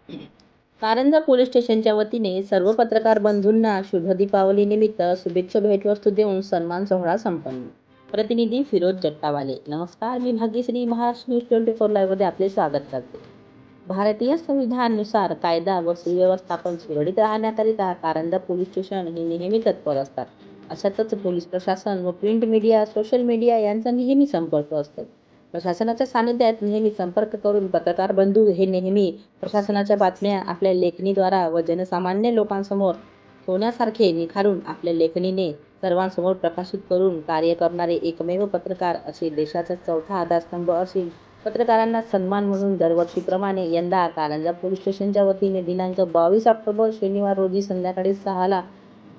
Karanja police स्टेशनच्या वतीने सर्व पत्रकार बंधूंना शुभ दीपावली निमित्त शुभेच्छा भेटवस्तू देऊन सन्मान सोहळा संपन्न. प्रतिनिधी फिरोज जट्टावाले. नमस्कार, मी भाग्यश्री. महाराष्ट्र न्यूज 24 लाईव्ह मध्ये आपले स्वागत करते. भारतीय संविधानानुसार कायदा व सुव्यवस्थापन सुरळीत राहण्याकरिता कारंजा पोलीस स्टेशन हे नेहमी तत्पर असतात. अशातच पोलीस प्रशासन व प्रिंट मीडिया, सोशल मीडिया यांचा नेहमी संपर्क असतो. प्रशासनाच्या सानिध्यात नेहमी संपर्क करून पत्रकार बंधू हे नेहमी प्रशासनाच्या बातम्या आपल्या लेखणीद्वारा व जनसामान्य लोकांसमोर ठेवण्यासारखे निखारून आपल्या लेखणीने सर्वांसमोर प्रकाशित करून कार्य करणारे एकमेव पत्रकार असे देशाचा चौथा आधारस्तंभ असून पत्रकारांना सन्मान म्हणून दरवर्षीप्रमाणे यंदा कारंजा पोलीस स्टेशनच्या वतीने दिनांक 22 ऑक्टोबर शनिवार रोजी संध्याकाळी 6 ला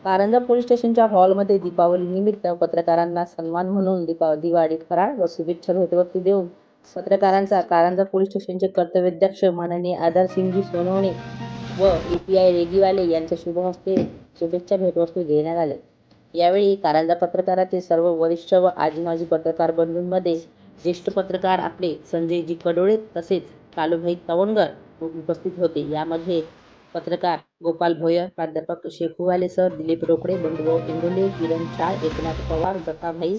कारंजा पोलीस स्टेशनच्या हॉलमध्ये दीपावली निमित्त पत्रकारांना सन्मान म्हणून दिवाळी फराळ व शुभेच्छा भेटवस्तू देऊन पत्रकारांचा कारंजा पोलीस स्टेशनचे कर्तव्याध्यक्ष माननीय आधारसिंगजी सोनवणे व API रेगीवाले यांच्या शुभ हस्ते शुभेच्छा भेटवस्तू देण्यात आल्या. यावेळी कारंजा पत्रकाराचे सर्व वरिष्ठ व आजी माजी पत्रकार बंधूंमध्ये ज्येष्ठ पत्रकार आपले संजयजी कडोळे तसेच कालूभाई तवंगर उपस्थित होते. यामध्ये पत्रकार गोपाल भोयर, प्राध्यापक शेखुवाले सर, दिलीप रोकडे, बंधुभाऊ इंगोले, किरण चाळ, एकनाथ पवार, दत्ताभाई,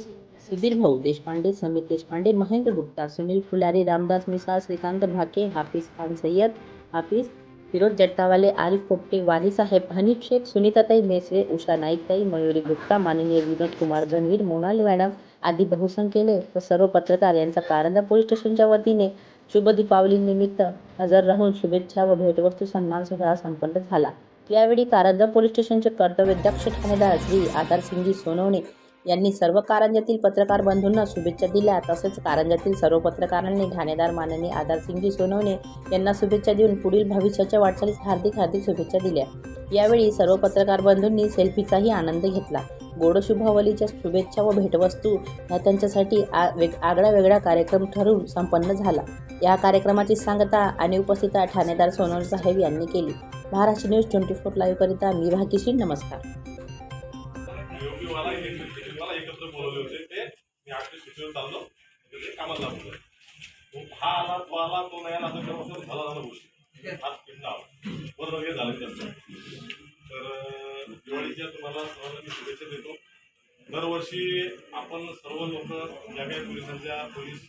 सुधीर भाऊ देशपांडे, समीर देशपांडे, महेंद्र गुप्ता, सुनील फुलारी, रामदास मिसाळ, श्रीकांत भाके, हाफिज खान सय्यद, हाफिज, फिरोज जट्टावाले, आरिफ पोपटे, वाली साहेब, हनीफ शेख, सुनीताताई मेसरे, उषा नाईकताई, मयुरी गुप्ता, माननीय विनोद कुमार गणवीर, मोनाली मॅडम आदी बहुसंख्येने व सर्व पत्रकार यांचा कारंजा पोलीस स्टेशनच्या वतीने शुभ दीपावली निमित्त हजर राहून शुभेच्छा व भेटवस्तू सन्मान सोहळा संपन्न झाला. यावेळी कारंजा पोलीस स्टेशनचे कर्तव्याध्यक्ष ठाणेदार श्री आधारसिंगजी सोनवणे यांनी सर्व कारंजातील पत्रकार बंधूंना शुभेच्छा दिल्या. तसेच कारंजातील सर्व पत्रकारांनी ठाणेदार माननीय आधारसिंगजी सोनवणे यांना शुभेच्छा देऊन पुढील भविष्याच्या वाटचालीस हार्दिक शुभेच्छा दिल्या. यावेळी सर्व पत्रकार बंधूंनी सेल्फीचाही आनंद घेतला. गोड शुभावलीच्या शुभेच्छा व भेटवस्तू ह्या त्यांच्यासाठी आगळा वेगळा कार्यक्रम ठरून संपन्न झाला. या कार्यक्रमाची सांगता आणि उपस्थितता ठाणेदार सोनवणे साहेब यांनी केली. महाराष्ट्र न्यूज 24 लाईव्ह करिता मी भाग्यश्री. नमस्कार. मला एकत्र बोलवले होते ते मी आपल्या सुट्टीवर चाललो ते कामाला लागलो. हा आला तो आला तो नाही आला असं झाला गोष्टी हात पिंडा वर वगैरे झाले त्यांचं. तर दिवाळीच्या तुम्हाला सर्वांना मी शुभेच्छा देतो. दरवर्षी आपण सर्व लोक ज्या काही पोलिसांच्या पोलीस